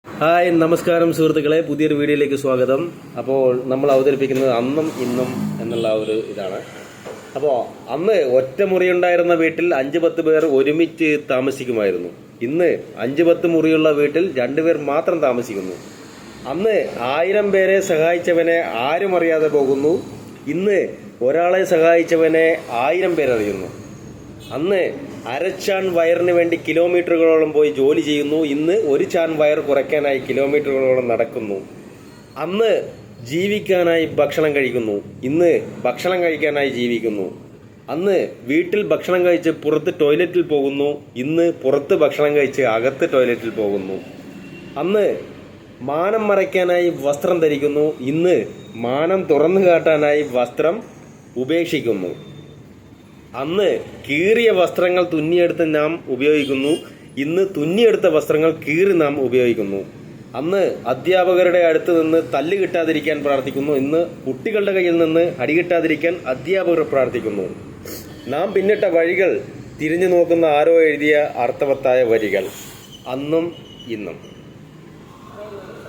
Hi നമസ്കാരം സുഹൃത്തുക്കളെ, പുതിയൊരു വീഡിയോയിലേക്ക് സ്വാഗതം. അപ്പോൾ നമ്മൾ അവതരിപ്പിക്കുന്നത് അന്നും ഇന്നും എന്നുള്ള ഒരു ഇതാണ്. അപ്പോൾ അന്ന് ഒറ്റമുറി ഉണ്ടായിരുന്ന വീട്ടിൽ 5-10 പേർ ഒരുമിച്ച് താമസിക്കുമായിരുന്നു. ഇന്ന് 5-10 മുറിയുള്ള വീട്ടിൽ 2 പേർ മാത്രം താമസിക്കുന്നു. അന്ന് 1000 പേരെ സഹായിച്ചവനെ ആരും അറിയാതെ പോകുന്നു. ഇന്ന് ഒരാളെ സഹായിച്ചവനെ 1000 പേരറിയുന്നു. അന്ന് അരച്ചാൻ വയറിന് വേണ്ടി കിലോമീറ്ററുകളോളം പോയി ജോലി ചെയ്യുന്നു. ഇന്ന് ഒരു ചാൻ വയർ കുറയ്ക്കാനായി കിലോമീറ്ററുകളോളം നടക്കുന്നു. അന്ന് ജീവിക്കാനായി ഭക്ഷണം കഴിക്കുന്നു. ഇന്ന് ഭക്ഷണം കഴിക്കാനായി ജീവിക്കുന്നു. അന്ന് വീട്ടിൽ ഭക്ഷണം കഴിച്ച് പുറത്ത് ടോയ്ലറ്റിൽ പോകുന്നു. ഇന്ന് പുറത്ത് ഭക്ഷണം കഴിച്ച് അകത്ത് ടോയ്ലറ്റിൽ പോകുന്നു. അന്ന് മാനം മറയ്ക്കാനായി വസ്ത്രം ധരിക്കുന്നു. ഇന്ന് മാനം തുറന്നു കാട്ടാനായി വസ്ത്രം ഉപേക്ഷിക്കുന്നു. അന്ന് കീറിയ വസ്ത്രങ്ങൾ തുന്നിയെടുത്ത് നാം ഉപയോഗിക്കുന്നു. ഇന്ന് തുന്നിയെടുത്ത വസ്ത്രങ്ങൾ കീറി നാം ഉപയോഗിക്കുന്നു. അന്ന് അധ്യാപകരുടെ അടുത്ത് നിന്ന് തല്ല് കിട്ടാതിരിക്കാൻ പ്രാർത്ഥിക്കുന്നു. ഇന്ന് കുട്ടികളുടെ കയ്യിൽ നിന്ന് അടി കിട്ടാതിരിക്കാൻ അധ്യാപകർ പ്രാർത്ഥിക്കുന്നു. നാം പിന്നിട്ട വഴികൾ തിരിഞ്ഞു നോക്കുന്ന ആരോ എഴുതിയ അർത്ഥവത്തായ വരികൾ. അന്നും ഇന്നും.